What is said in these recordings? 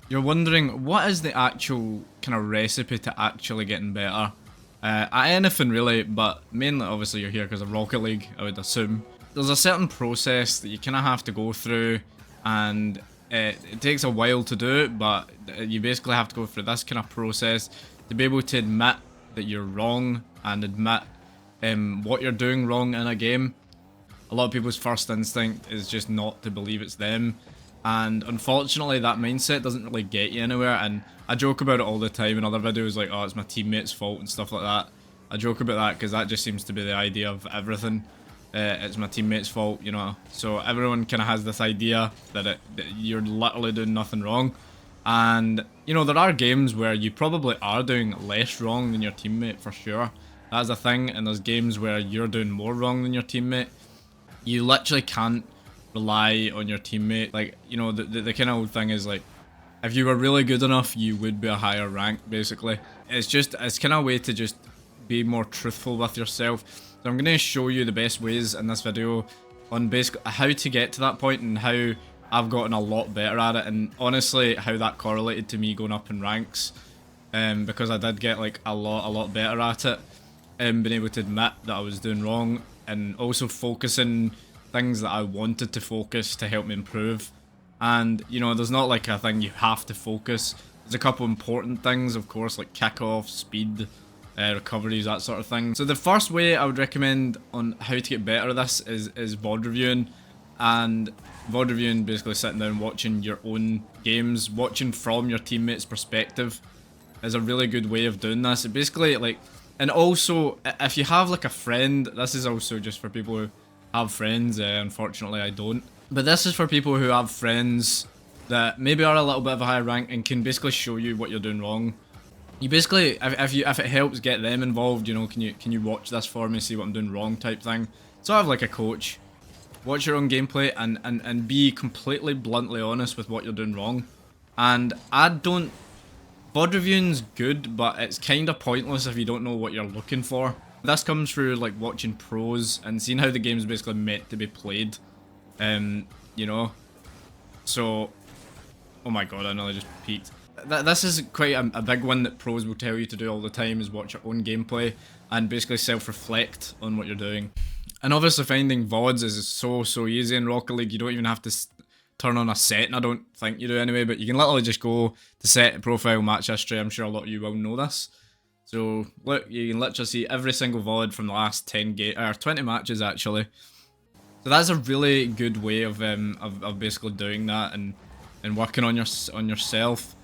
You're wondering, what is the actual kind of recipe to actually getting better? At anything really, but mainly obviously you're here because of Rocket League, I would assume. There's a certain process that you kind of have to go through, and it takes a while to do it, but you basically have to go through this kind of process to be able to admit that you're wrong and admit what you're doing wrong in a game. A lot of people's first instinct is just not to believe it's them, and unfortunately that mindset doesn't really get you anywhere. And I joke about it all the time in other videos, like, oh, it's my teammate's fault and stuff like that. I joke about that because that just seems to be the idea of everything. It's my teammate's fault, you know. So everyone kind of has this idea that you're literally doing nothing wrong. And, you know, there are games where you probably are doing less wrong than your teammate, for sure. That's a thing, and there's games where you're doing more wrong than your teammate. You literally can't rely on your teammate. Like, you know, the kind of old thing is, like, if you were really good enough, you would be a higher rank, basically. It's kind of a way to just be more truthful with yourself. So I'm going to show you the best ways in this video on basically how to get to that point and how I've gotten a lot better at it, and honestly how that correlated to me going up in ranks, because I did get like a lot better at it, and being able to admit that I was doing wrong, and also focusing things that I wanted to focus to help me improve. And, you know, there's not like a thing you have to focus. There's a couple important things, of course, like kickoff, speed, recoveries, that sort of thing. So the first way I would recommend on how to get better at this is VOD reviewing. And VOD reviewing, basically sitting down watching your own games, watching from your teammates' perspective, is a really good way of doing this. It basically, like, and also, if you have like a friend, this is also just for people who have friends, unfortunately I don't. But this is for people who have friends that maybe are a little bit of a higher rank and can basically show you what you're doing wrong. You basically, if it helps get them involved, you know, can you watch this for me, see what I'm doing wrong type thing. Sort of like a coach. Watch your own gameplay and be completely bluntly honest with what you're doing wrong. And I don't... VOD reviewing's good, but it's kind of pointless if you don't know what you're looking for. This comes through like watching pros and seeing how the game's basically meant to be played. You know? So... Oh my god, I nearly just peeked. This is quite a big one that pros will tell you to do all the time, is watch your own gameplay and basically self-reflect on what you're doing. And obviously finding VODs is so easy in Rocket League. You don't even have to turn on a setting, I don't think you do anyway, but you can literally just go to set, profile, match history. I'm sure a lot of you will know this. So look, you can literally see every single VOD from the last 20 matches actually. So that's a really good way of basically doing that and working on yourself.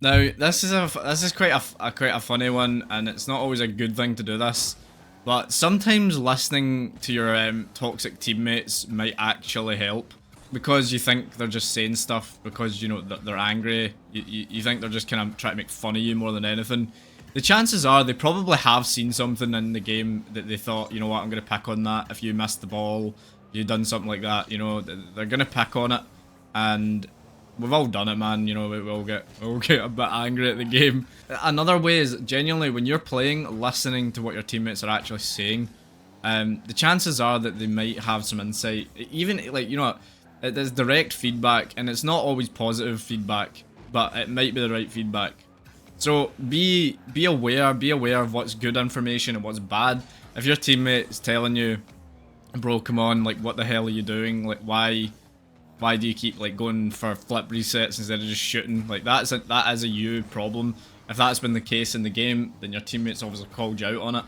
Now this is quite a funny one, and it's not always a good thing to do this, but sometimes listening to your toxic teammates might actually help, because you think they're just saying stuff because, you know, they're angry. You think they're just kind of trying to make fun of you more than anything. The chances are they probably have seen something in the game that they thought, you know what, I'm going to pick on that. If you missed the ball, you've done something like that, you know, they're going to pick on it. And we've all done it, man, you know, we'll get a bit angry at the game. Another way is genuinely when you're playing, listening to what your teammates are actually saying. The chances are that they might have some insight. Even, like, you know, there's direct feedback, and it's not always positive feedback, but it might be the right feedback. So be aware of what's good information and what's bad. If your teammate's telling you, bro, come on, like, what the hell are you doing? Like, why do you keep like going for flip resets instead of just shooting? Like, that is a you problem. If that's been the case in the game, then your teammates obviously called you out on it.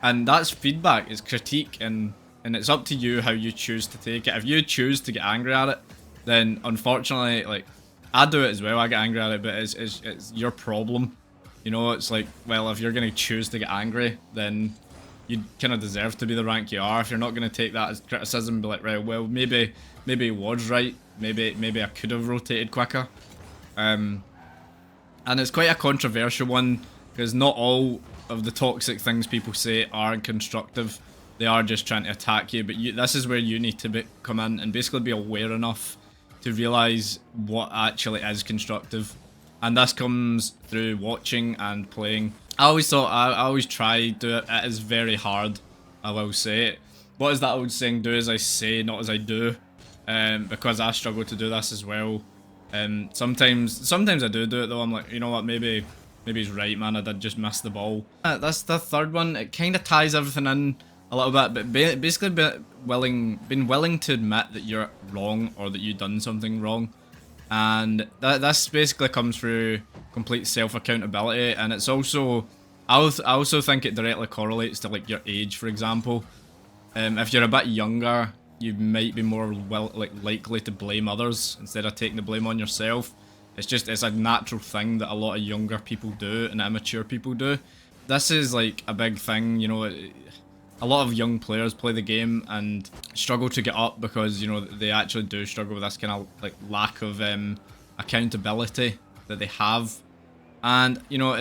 And that's feedback, it's critique, and it's up to you how you choose to take it. If you choose to get angry at it, then unfortunately, like, I do it as well, I get angry at it, but it's your problem. You know, it's like, well, if you're going to choose to get angry, then you kind of deserve to be the rank you are. If you're not going to take that as criticism and be like, right, well, maybe he was right, maybe I could have rotated quicker. And it's quite a controversial one, because not all of the toxic things people say are constructive. They are just trying to attack you, but this is where you need to come in and basically be aware enough to realise what actually is constructive. And this comes through watching and playing. I always try to do it. It is very hard, I will say it. What is that old saying, do as I say, not as I do? Because I struggle to do this as well. Sometimes I do it though. I'm like, you know what, maybe he's right, man. I did just miss the ball. That's the third one. It kind of ties everything in a little bit, but basically being willing to admit that you're wrong or that you've done something wrong. And this basically comes through complete self-accountability, and it's also, I also think it directly correlates to like your age, for example. If you're a bit younger, you might be more likely to blame others instead of taking the blame on yourself. It's a natural thing that a lot of younger people do and immature people do. This is like a big thing, you know. A lot of young players play the game and struggle to get up because, you know, they actually do struggle with this kind of like lack of accountability that they have. And, you know,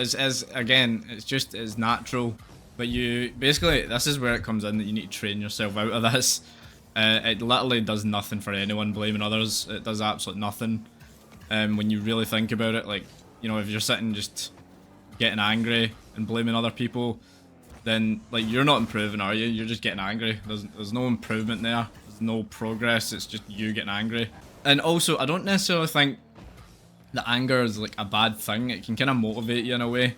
again, it's natural. But you, basically, this is where it comes in that you need to train yourself out of this. It literally does nothing for anyone blaming others. It does absolutely nothing. When you really think about it, like, you know, if you're sitting just getting angry and blaming other people, then like you're not improving, are you? You're just getting angry. There's no improvement there. There's no progress. It's just you getting angry. And also, I don't necessarily think that anger is like a bad thing. It can kind of motivate you in a way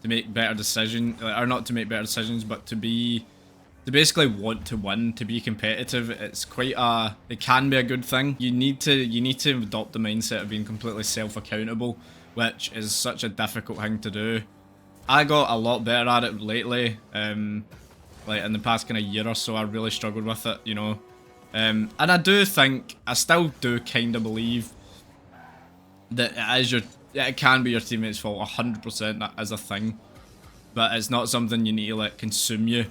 to make better decisions, or not to make better decisions, but to basically want to win, to be competitive. It's quite it can be a good thing. You need to adopt the mindset of being completely self-accountable, which is such a difficult thing to do. I got a lot better at it lately, like in the past kind of year or so. I really struggled with it, you know, and I still do kind of believe that it can be your teammates' fault. 100% that is a thing, but it's not something you need to let consume you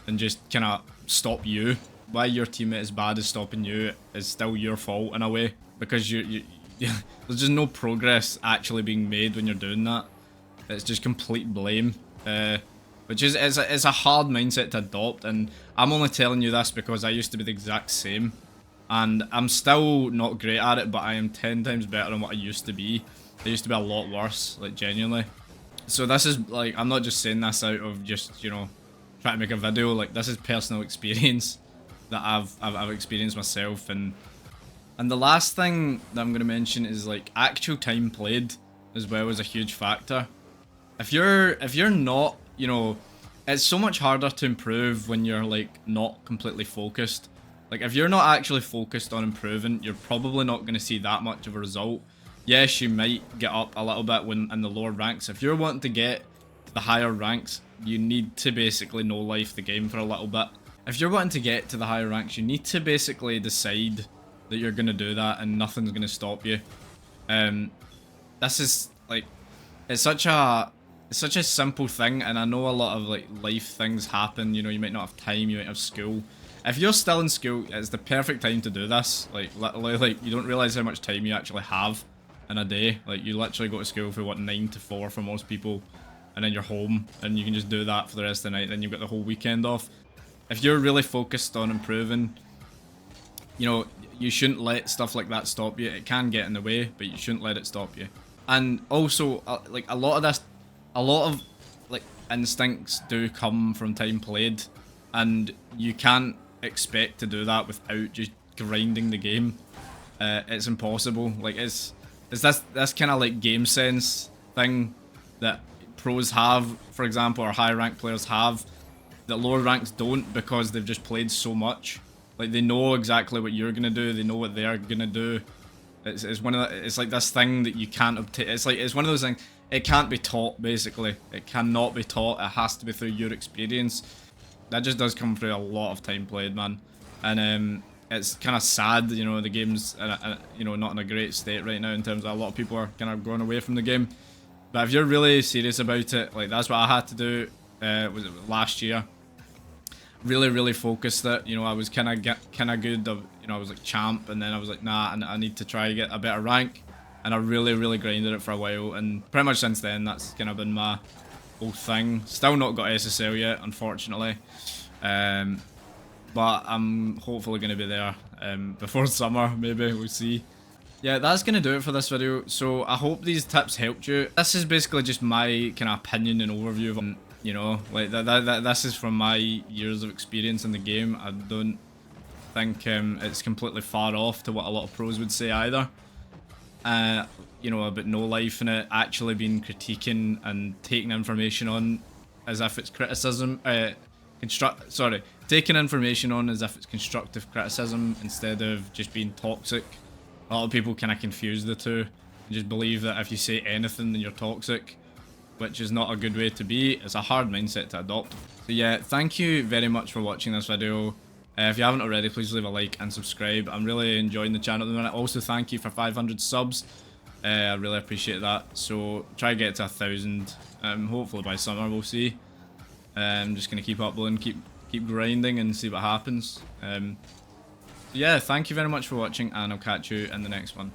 and just kind of stop you. Why your teammate is bad is stopping you is still your fault in a way, because you there's just no progress actually being made when you're doing that. It's just complete blame, which is it's a hard mindset to adopt, and I'm only telling you this because I used to be the exact same, and I'm still not great at it, but I am 10 times better than what I used to be. I used to be a lot worse, like genuinely. So this is like, I'm not just saying this out of just, you know, trying to make a video. Like, this is personal experience that I've experienced myself. And the last thing that I'm gonna mention is like actual time played as well is a huge factor. If you're not, you know, it's so much harder to improve when you're like not completely focused. Like, if you're not actually focused on improving, you're probably not going to see that much of a result. Yes, you might get up a little bit when in the lower ranks. If you're wanting to get to the higher ranks, you need to basically know life the game for a little bit. If you're wanting to get to the higher ranks, you need to basically decide that you're going to do that and nothing's going to stop you. This is like, it's such a simple thing, and I know a lot of like life things happen. You know, you might not have time, you might have school. If you're still in school, it's the perfect time to do this. Like, literally, like, you don't realize how much time you actually have in a day. Like, you literally go to school for what, 9 to 4 for most people, and then you're home, and you can just do that for the rest of the night. Then you've got the whole weekend off. If you're really focused on improving, you know, you shouldn't let stuff like that stop you. It can get in the way, but you shouldn't let it stop you. And also, like, a lot of like instincts do come from time played, and you can't expect to do that without just grinding the game. It's impossible. Like, it's this kind of like game sense thing that pros have, for example, or high rank players have, that lower ranks don't, because they've just played so much. Like, they know exactly what you're gonna do, they know what they're gonna do. It's one of the, it's like this thing that you can't obtain. It's one of those things, it can't be taught, basically. It cannot be taught, it has to be through your experience. That just does come through a lot of time played, man. And it's kind of sad, you know, the game's you know, not in a great state right now in terms of a lot of people are kind of going away from the game. But if you're really serious about it, like, that's what I had to do, was it last year. Really focused it, you know. I was kind of good, you know, I was like champ, and then I was like, nah, I need to try to get a better rank. And I really grinded it for a while, and pretty much since then, that's kind of been my whole thing. Still not got SSL yet, unfortunately, but I'm hopefully going to be there before summer, maybe, we'll see. Yeah, that's going to do it for this video. So I hope these tips helped you. This is basically just my kind of opinion and overview of, you know, like this is from my years of experience in the game. I don't think it's completely far off to what a lot of pros would say either. you know, about no life in it, actually being critiquing and taking information on as if it's criticism, taking information on as if it's constructive criticism instead of just being toxic. A lot of people kind of confuse the two and just believe that if you say anything then you're toxic, which is not a good way to be. It's a hard mindset to adopt. So yeah, thank you very much for watching this video. If you haven't already, please leave a like and subscribe. I'm really enjoying the channel at the minute. Also, thank you for 500 subs. I really appreciate that. So try to get to 1,000. Hopefully by summer, we'll see. I'm just gonna keep uploading, keep grinding, and see what happens. So yeah, thank you very much for watching, and I'll catch you in the next one.